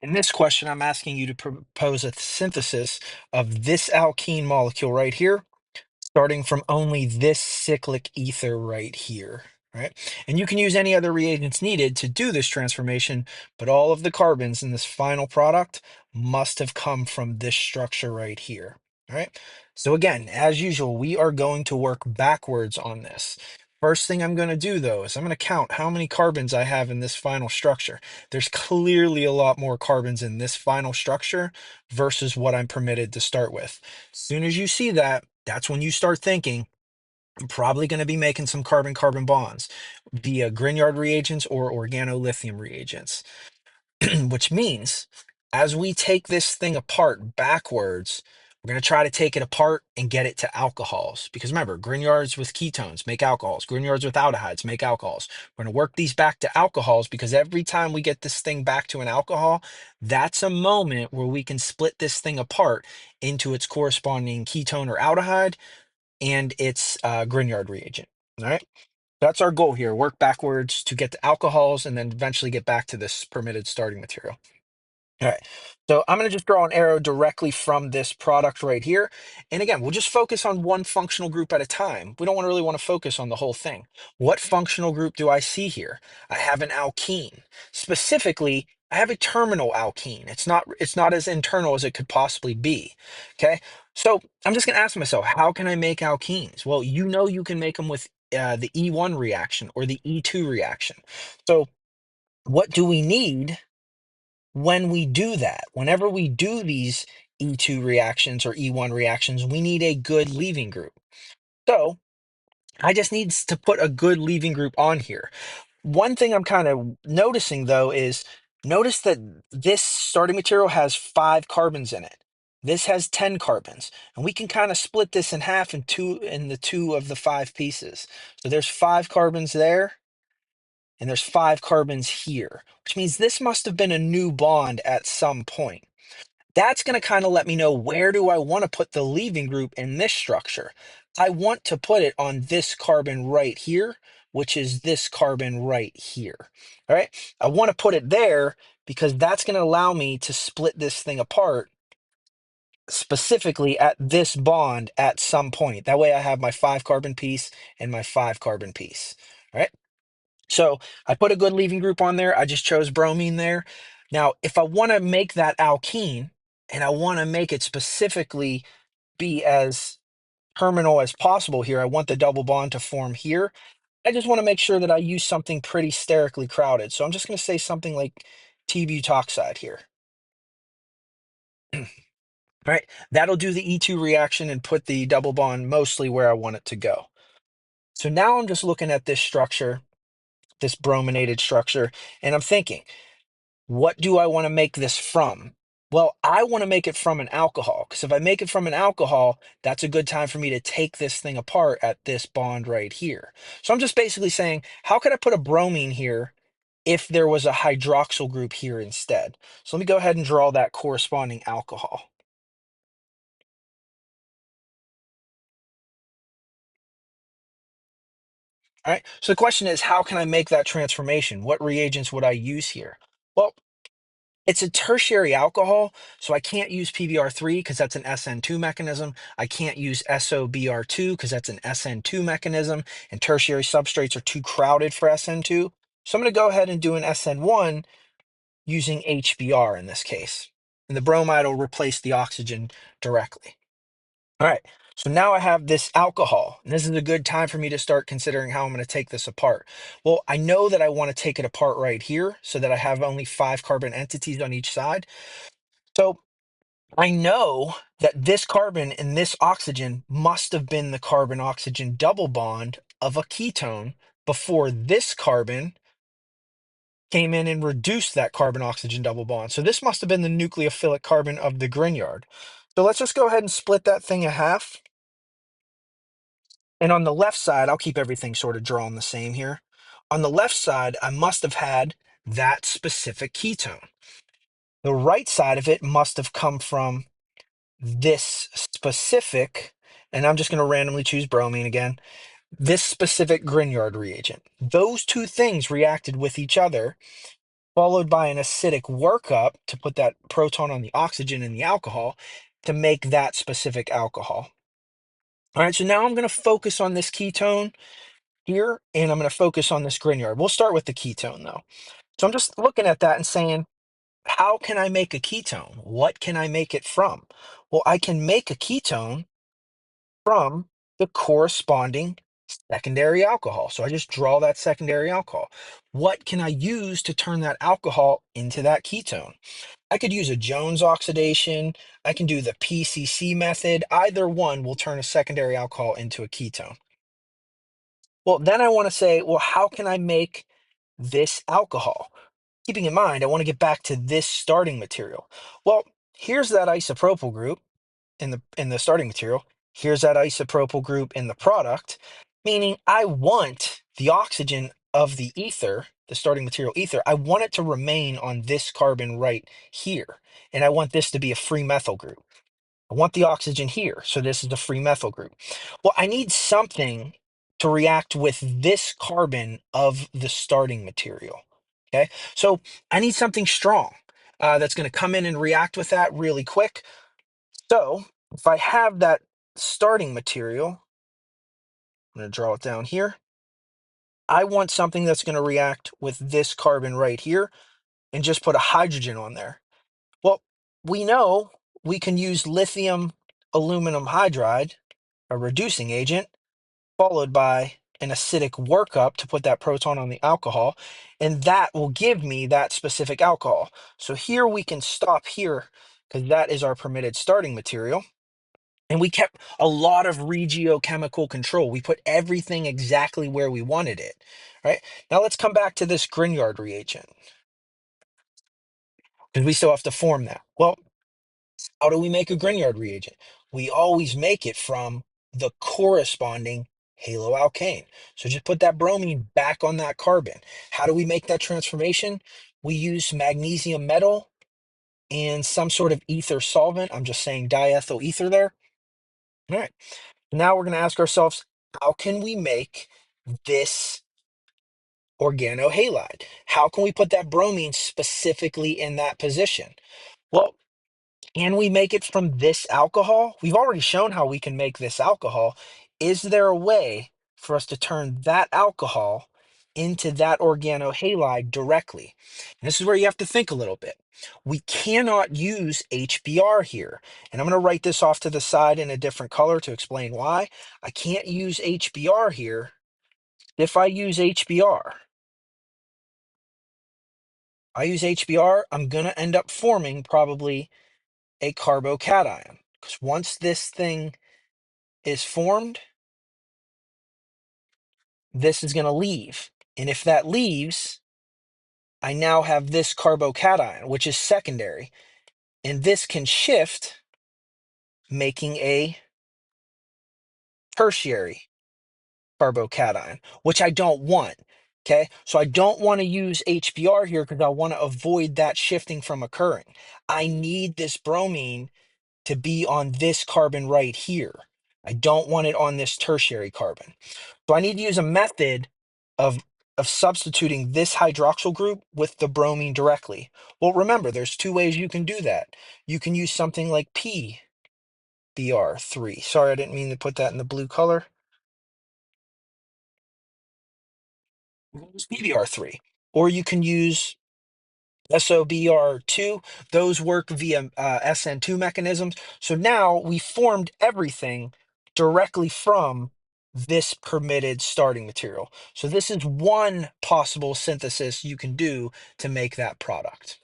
In this question, I'm asking you to propose a synthesis of this alkene molecule right here, starting from only this cyclic ether right here, right? And you can use any other reagents needed to do this transformation, but all of the carbons in this final product must have come from this structure right here, all right? So again, as usual, we are going to work backwards on this. First thing I'm going to do, though, is I'm going to count how many carbons I have in this final structure. There's clearly a lot more carbons in this final structure versus what I'm permitted to start with. As soon as you see that, that's when you start thinking, I'm probably going to be making some carbon-carbon bonds via Grignard reagents or organolithium reagents. Which means as we take this thing apart backwards, we're going to try to take it apart and get it to alcohols. Because remember, Grignards with ketones make alcohols. Grignards with aldehydes make alcohols. We're going to work these back to alcohols because every time we get this thing back to an alcohol, that's a moment where we can split this thing apart into its corresponding ketone or aldehyde and its Grignard reagent. All right. That's our goal here. Work backwards to get to alcohols and then eventually get back to this permitted starting material. All right, so I'm going to just draw an arrow directly from this product right here. And again, we'll just focus on one functional group at a time. We don't really want to focus on the whole thing. What functional group do I see here? I have an alkene. Specifically, I have a terminal alkene. It's not as internal as it could possibly be. Okay, so I'm just going to ask myself, how can I make alkenes? Well, you know you can make them with the E1 reaction or the E2 reaction. So what do we need when we do that? Whenever we do these E2 reactions or E1 reactions, we need a good leaving group. So I just need to put a good leaving group on here. One thing I'm kind of noticing though is notice that this starting material has 5 carbons in it. This has 10 carbons, and we can kind of split this in half in the two of the 5 pieces. So there's 5 carbons there, and there's 5 carbons here, which means this must have been a new bond at some point. That's going to kind of let me know, where do I want to put the leaving group in this structure. I want to put it on this carbon right here, which is this carbon right here. All right. I want to put it there because that's going to allow me to split this thing apart specifically at this bond at some point. That way I have my 5 carbon piece and my 5 carbon piece. All right. So I put a good leaving group on there. I just chose bromine there. Now, if I want to make that alkene and I want to make it specifically be as terminal as possible here, I want the double bond to form here. I just want to make sure that I use something pretty sterically crowded. So I'm just going to say something like T-butoxide here. All right, that'll do the E2 reaction and put the double bond mostly where I want it to go. So now I'm just looking at this structure, this brominated structure, and I'm thinking, what do I want to make this from? Well, I want to make it from an alcohol, because if I make it from an alcohol, that's a good time for me to take this thing apart at this bond right here. So I'm just basically saying, how could I put a bromine here if there was a hydroxyl group here instead? So let me go ahead and draw that corresponding alcohol. All right, so the question is, how can I make that transformation? What reagents would I use here? Well, it's a tertiary alcohol, so I can't use PBr3 because that's an SN2 mechanism. I can't use SOBr2 because that's an SN2 mechanism, and tertiary substrates are too crowded for SN2. So I'm going to go ahead and do an SN1 using HBr in this case. And the bromide will replace the oxygen directly. All right, so now I have this alcohol, and this is a good time for me to start considering how I'm going to take this apart. Well, I know that I want to take it apart right here so that I have only 5 carbon entities on each side. So I know that this carbon and this oxygen must have been the carbon-oxygen double bond of a ketone before this carbon came in and reduced that carbon-oxygen double bond. So this must have been the nucleophilic carbon of the Grignard. So let's just go ahead and split that thing in half. And on the left side, I'll keep everything sort of drawn the same here. On the left side, I must have had that specific ketone. The right side of it must have come from this specific, and I'm just going to randomly choose bromine again, this specific Grignard reagent. Those two things reacted with each other, followed by an acidic workup to put that proton on the oxygen in the alcohol to make that specific alcohol. All right, so now I'm going to focus on this ketone here, and I'm going to focus on this Grignard. We'll start with the ketone though. So I'm just looking at that and saying, how can I make a ketone? What can I make it from? Well, I can make a ketone from the corresponding secondary alcohol. So I just draw that secondary alcohol. What can I use to turn that alcohol into that ketone? I could use a Jones oxidation. I can do the PCC method. Either one will turn a secondary alcohol into a ketone. Well, then I want to say, well, how can I make this alcohol? Keeping in mind, I want to get back to this starting material. Well, here's that isopropyl group in the starting material. Here's that isopropyl group in the product, meaning I want the oxygen of the ether, the starting material ether, I want it to remain on this carbon right here. And I want this to be a free methyl group. I want the oxygen here, so this is the free methyl group. Well, I need something to react with this carbon of the starting material. Okay, so I need something strong that's going to come in and react with that really quick. So if I have that starting material, I'm going to draw it down here. I want something that's going to react with this carbon right here and just put a hydrogen on there. Well, we know we can use lithium aluminum hydride, a reducing agent, followed by an acidic workup to put that proton on the alcohol, and that will give me that specific alcohol. So here we can stop here because that is our permitted starting material. And we kept a lot of regiochemical control. We put everything exactly where we wanted it, right? Now let's come back to this Grignard reagent because we still have to form that. Well, how do we make a Grignard reagent? We always make it from the corresponding haloalkane. So just put that bromine back on that carbon. How do we make that transformation? We use magnesium metal and some sort of ether solvent. I'm just saying diethyl ether there. All right. Now we're going to ask ourselves, how can we make this organohalide? How can we put that bromine specifically in that position? Well, can we make it from this alcohol? We've already shown how we can make this alcohol. Is there a way for us to turn that alcohol into that organohalide directly? And this is where you have to think a little bit. We cannot use HBr here. And I'm going to write this off to the side in a different color to explain why. I can't use HBr here. If I use HBr, I'm going to end up forming probably a carbocation. Because once this thing is formed, this is going to leave. And if that leaves, I now have this carbocation, which is secondary. And this can shift, making a tertiary carbocation, which I don't want. Okay, so I don't want to use HBr here because I want to avoid that shifting from occurring. I need this bromine to be on this carbon right here. I don't want it on this tertiary carbon. So I need to use a method of, of substituting this hydroxyl group with the bromine directly. Well, remember, there's two ways you can do that. You can use something like PBr3. Sorry, I didn't mean to put that in the blue color. Use PBr3. Or you can use SOBR2, those work via SN2 mechanisms. So now we formed everything directly from this permitted starting material. So this is one possible synthesis you can do to make that product.